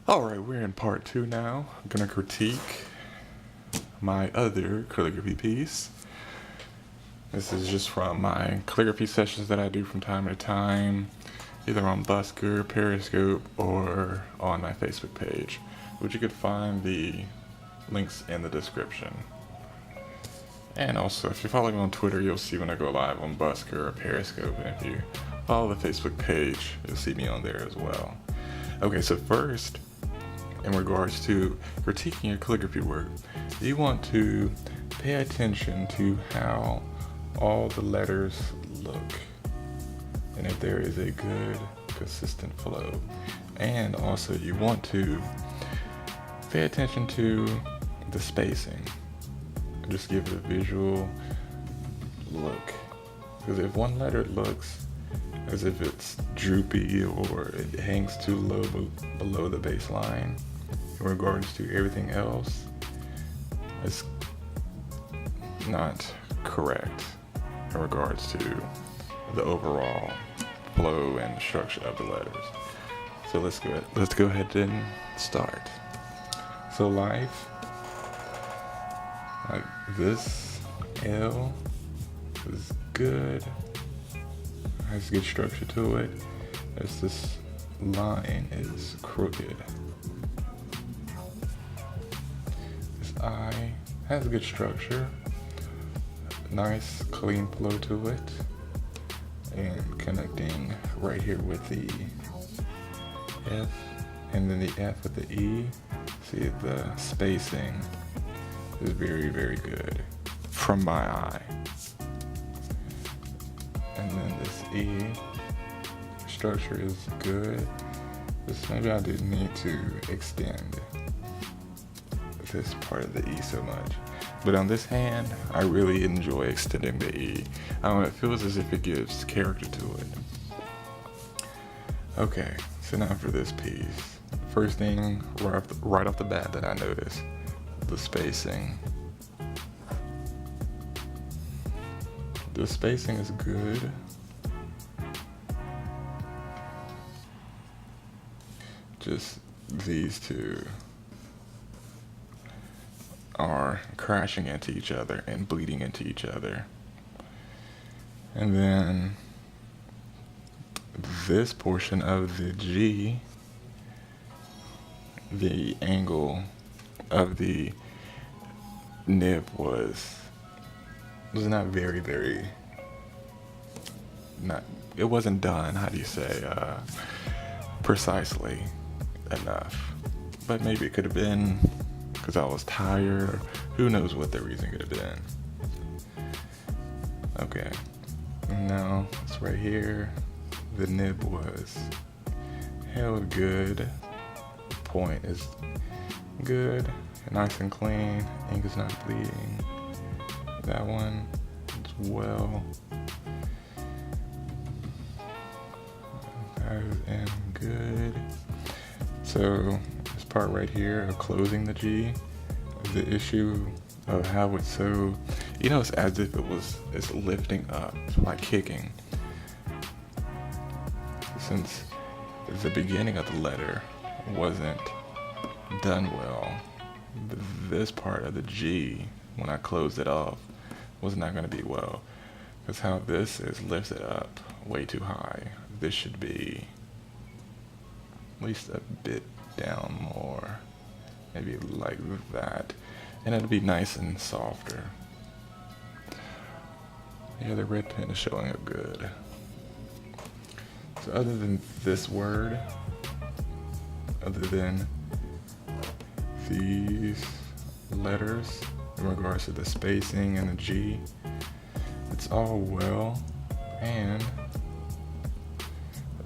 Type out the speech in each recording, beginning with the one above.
Alright, we're in part 2 now. I'm gonna critique my other calligraphy piece. This is just from my calligraphy sessions that I do from time to time, either on Busker, Periscope, or on my Facebook page, which you could find the links in the description. And also, if you follow me on Twitter, you'll see when I go live on Busker or Periscope, and if you follow the Facebook page, you'll see me on there as well. Okay, so first, in regards to critiquing your calligraphy work, you want to pay attention to how all the letters look and if there is a good, consistent flow. And also you want to pay attention to the spacing. Just give it a visual look. Because if one letter looks as if it's droopy or it hangs too low below the baseline, in regards to everything else, it's not correct in regards to the overall flow and structure of the letters. So let's go ahead and start. So life, like this L is good, has good structure to it, as this line is crooked. I has a good structure, nice clean flow to it, and connecting right here with the F and then the F with the E. See, the spacing is very, very good from my eye. And then this E structure is good. Just maybe I didn't need to extend this part of the E so much, but on this hand I really enjoy extending the E. I don't know, it feels as if it gives character to it. Okay, so now for this piece, first thing right off the bat that I noticed, the spacing. The spacing is good. Just these two are crashing into each other and bleeding into each other. And then this portion of the G, the angle of the nib was not very, it wasn't done, how do you say, precisely enough. But maybe it could have been because I was tired, or who knows what the reason could have been. Okay, now it's right here. The nib was held good. Point is good, nice and clean. Ink is not bleeding. That one as well. That is good. So this part right here of closing the G, the issue of how it's so, it's as if it's lifting up, like kicking. Since the beginning of the letter wasn't done well, this part of the G, when I closed it off, was not going to be well. Because how this is lifted up way too high. This should be at least a bit down more, maybe like that, and it'll be nice and softer. Yeah, the red pen is showing up good. So other than this word, other than these letters in regards to the spacing and the G, it's all well. And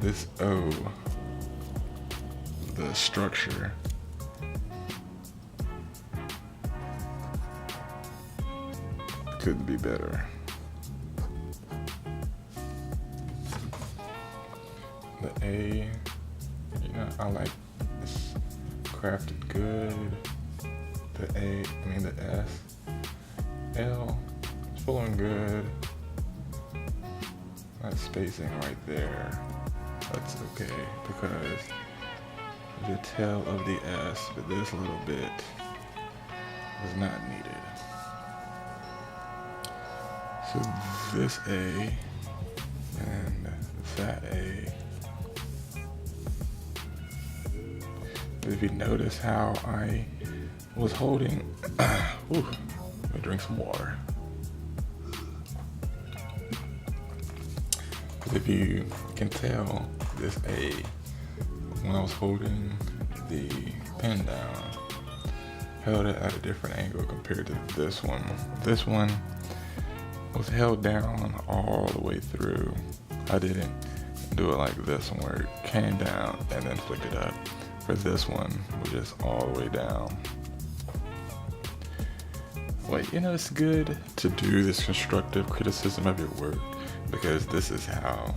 this O, the structure, couldn't be better. The A, I like this crafted good. The S, L, it's flowing good. That spacing right there, that's okay, because the tail of the S, but this little bit was not needed. So this A and that A. If you notice how I was holding, ooh, let me drink some water. If you can tell, this A, when I was holding the pen down, held it at a different angle compared to this one. This one was held down all the way through. I didn't do it like this one where it came down and then flicked it up. For this one, was just all the way down. Well, you know, it's good to do this constructive criticism of your work, because this is how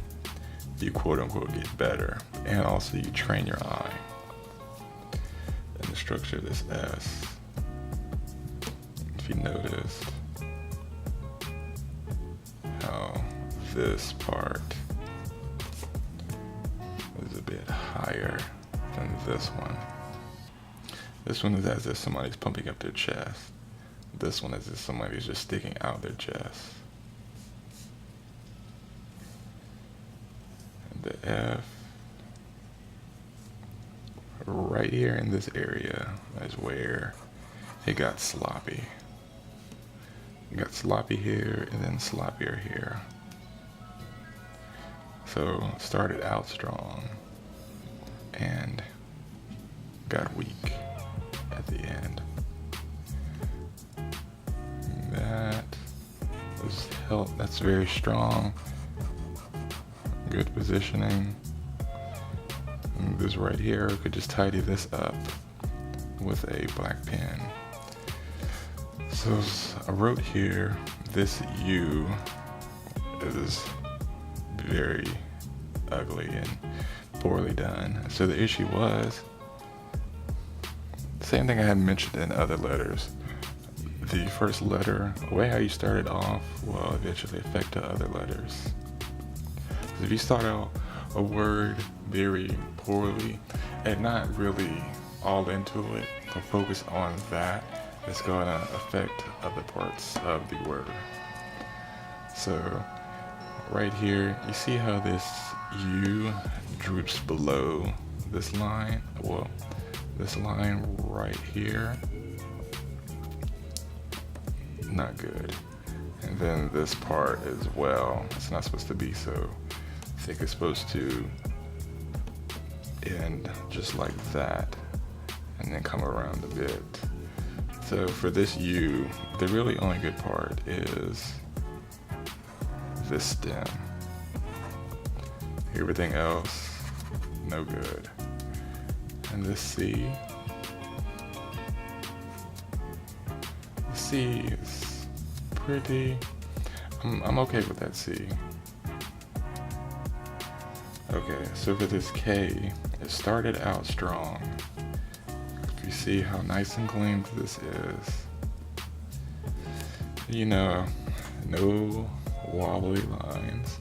you quote unquote get better, and also you train your eye. And the structure of this S, if you noticed how this part is a bit higher than this one. This one is as if somebody's pumping up their chest. This one is as if somebody's just sticking out their chest. The F, right here in this area, is where it got sloppy. It got sloppy here and then sloppier here. So it started out strong and got weak at the end. That was help. That's very strong. Good positioning. And this right here, I could just tidy this up with a black pen. So I wrote here, this U is very ugly and poorly done. So the issue was, same thing I had mentioned in other letters. The first letter, the way how you started off, will eventually affect the other letters. If you start out a word very poorly and not really all into it, or focus on that, it's going to affect other parts of the word. So right here, you see how this U droops below this line? Well, this line right here, not good. And then this part as well, it's not supposed to be so thick. It's supposed to end just like that and then come around a bit. So for this U, the really only good part is this stem. Everything else, no good. And this C, the C is pretty, I'm okay with that C. Okay, so for this K, it started out strong. If you see how nice and clean this is, you know, no wobbly lines,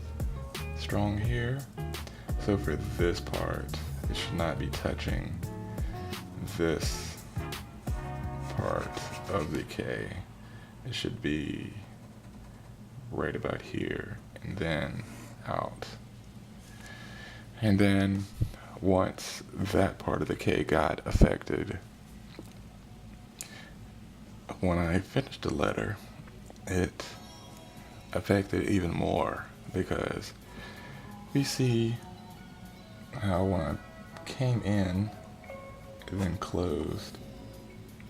strong here. So for this part, it should not be touching this part of the K. It should be right about here and then out. And then once that part of the K got affected, when I finished the letter, it affected even more, because we see how when I came in and then closed,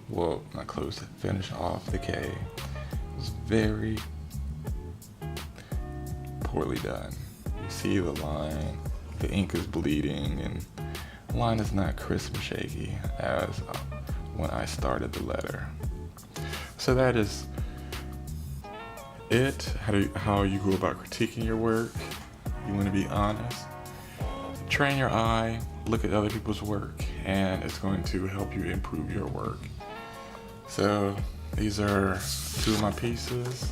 well, not closed, finished off the K, it was very poorly done. You see the line, the ink is bleeding, and the line is not crisp and shaky as when I started the letter. So that is it, how you go about critiquing your work. You want to be honest, train your eye, look at other people's work, and it's going to help you improve your work. So these are two of my pieces.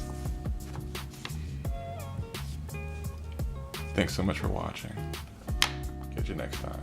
Thanks so much for watching. Catch you next time.